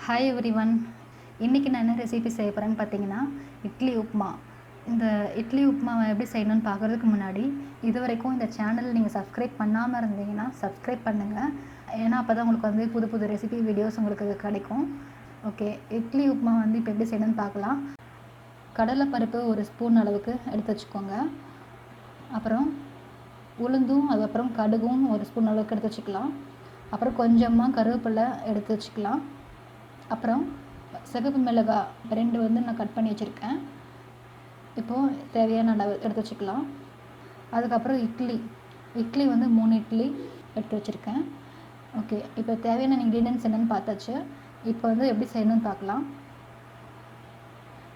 Hi everyone. இன்றைக்கி நான் என்ன ரெசிபி செய்ய போகிறேன்னு பார்த்தீங்கன்னா இட்லி உப்மா. இந்த இட்லி உப்மாவை எப்படி செய்யணும்னு பார்க்குறதுக்கு முன்னாடி இது வரைக்கும் இந்த சேனல் நீங்கள் சப்ஸ்கிரைப் பண்ணாமல் இருந்தீங்கன்னா சப்ஸ்கிரைப் பண்ணுங்கள். ஏன்னா அப்போ தான் உங்களுக்கு வந்து புது புது ரெசிபி வீடியோஸ் உங்களுக்கு கிடைக்கும். ஓகே, இட்லி உப்மா வந்து இப்போ எப்படி செய்யணும்னு பார்க்கலாம். கடலைப்பருப்பு ஒரு ஸ்பூன் அளவுக்கு எடுத்து வச்சுக்கோங்க. அப்புறம் உளுந்தும் அதுக்கப்புறம் கடுகும் ஒரு ஸ்பூன் அளவுக்கு எடுத்து வச்சுக்கலாம். அப்புறம் கொஞ்சமாக கருவேப்பிலை எடுத்து வச்சுக்கலாம். அப்புறம் சிகப்பு மிளகாய் 2 வந்து நான் கட் பண்ணி வச்சுருக்கேன். இப்போது தேவையான அளவு எடுத்து வச்சுக்கலாம். அதுக்கப்புறம் இட்லி வந்து 3 இட்லி எடுத்து வச்சுருக்கேன். ஓகே, இப்போ தேவையான இன்க்ரீடியன்ட்ஸ் என்னென்னு பார்த்தாச்சு. இப்போ வந்து எப்படி செய்யணும்னு பார்க்கலாம்.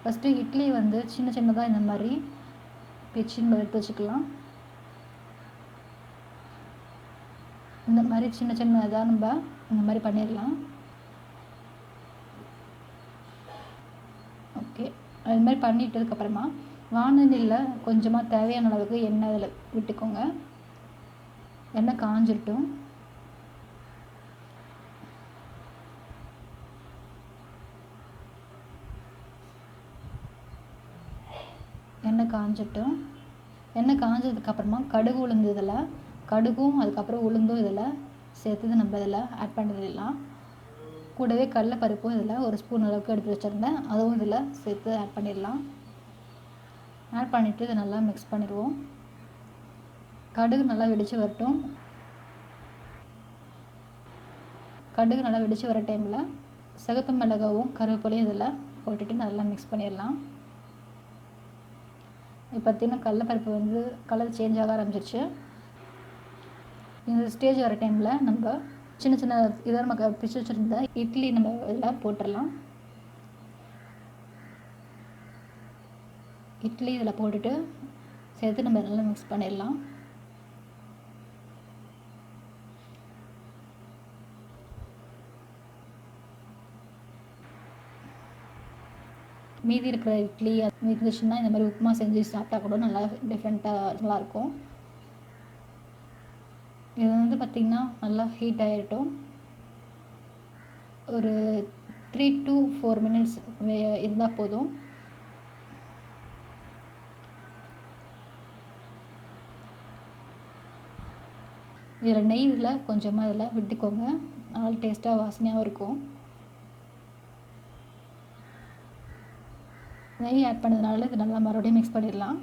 ஃபஸ்ட்டு இட்லி வந்து சின்ன சின்னதாக இந்த மாதிரி பிச்சுன்னு எடுத்து வச்சுக்கலாம். இந்த மாதிரி சின்ன சின்னதாக நம்ம இந்த மாதிரி பண்ணிடலாம். ஓகே, அது மாதிரி பண்ணிட்டதுக்கப்புறமா வானலியில் கொஞ்சமாக தேவையான அளவுக்கு எண்ணெய் அதில் விட்டுக்கோங்க. எண்ணெய் காஞ்சிட்டும். எண்ணெய் காஞ்சதுக்கப்புறமா கடுகு உளுந்து இதில் கடுகும் அதுக்கப்புறம் உளுந்தும் இதில் சேர்த்து நம்ம இதில் ஆட் பண்ணிடலாம். கூடவே கடலைப்பருப்பும் இதில் ஒரு ஸ்பூன் அளவுக்கு எடுத்து வச்சுருந்தேன், அதுவும் இதில் சேர்த்து ஆட் பண்ணிடலாம். ஆட் பண்ணிவிட்டு இதை நல்லா மிக்ஸ் பண்ணிடுவோம். கடுகு நல்லா வெடித்து வரட்டும். கடுகு நல்லா வெடித்து வர டைமில் சிகப்பு மிளகாவும் கருவேப்பிலையும் இதில் போட்டுட்டு நல்லா மிக்ஸ் பண்ணிடலாம். இப்போ பார்த்திங்கன்னா கடலைப்பருப்பு வந்து கலர் சேஞ்ச் ஆக ஆரம்பிச்சிருச்சு. இந்த ஸ்டேஜ் வர டைமில் நம்ம சின்ன சின்ன இதை நம்ம பிச்சு வச்சுருந்த இட்லி நம்ம இதில் போட்டுடலாம். இட்லி இதில் போட்டுட்டு சேர்த்து நம்ம நல்லா மிக்ஸ் பண்ணிடலாம். மீதி இருக்கிற இட்லி இருந்துச்சுன்னா இந்த மாதிரி உப்புமா செஞ்சு சாப்பிட்டா கூட நல்லா டிஃப்ரெண்ட்டாக நல்லாயிருக்கும். இது வந்து பார்த்திங்கன்னா நல்லா ஹீட் ஆகிடட்டும். ஒரு 3 to 4 minutes இருந்தால் போதும். இதில் நெய்யில் கொஞ்சமாக இதில் விட்டுக்கோங்க, நல்லா டேஸ்ட்டாக வாசனையாகவும் இருக்கும். நெய் ஆட் பண்ணதுனால இது நல்லா மறுபடியும் மிக்ஸ் பண்ணிடலாம்.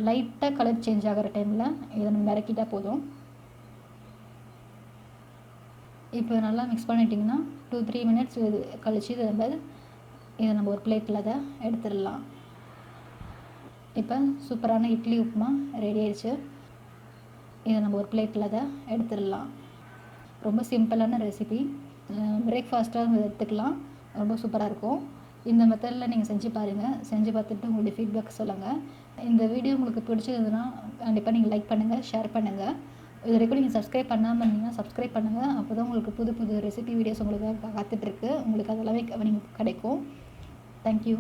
லைட்டாக கலர் சேஞ்ச் ஆகிற டைமில் இதை நம்ம இறக்கிட்டால் போதும். இப்போ நல்லா மிக்ஸ் பண்ணிட்டிங்கன்னா 2-3 minutes இது கழித்து இதை நம்ம ஒரு பிளேட்டில் அதை எடுத்துடலாம். இப்போ சூப்பரான இட்லி உப்புமா ரெடி ஆயிடுச்சு. இதை நம்ம ஒரு பிளேட்டில் அதை எடுத்துடலாம். ரொம்ப சிம்பிளான ரெசிபி, பிரேக்ஃபாஸ்ட்டாக எடுத்துக்கலாம். ரொம்ப சூப்பராக இருக்கும். இந்த மெத்தடில் நீங்கள் செஞ்சு பாருங்கள். செஞ்சு பார்த்துட்டு உங்களுடைய ஃபீட்பேக் சொல்லுங்கள். இந்த வீடியோ உங்களுக்கு பிடிச்சதுன்னா கண்டிப்பாக நீங்கள் லைக் பண்ணுங்கள், ஷேர் பண்ணுங்கள். இது வரைக்கும் நீங்கள் சப்ஸ்கிரைப் பண்ணாமல் இருந்தீங்கன்னா சப்ஸ்கிரைப் பண்ணுங்கள். அப்போ தான் உங்களுக்கு புது புது ரெசிபி வீடியோஸ் உங்களுக்கு காத்துட்ருக்கு. உங்களுக்கு அதெல்லாமே கிடைக்கும். தேங்க்யூ.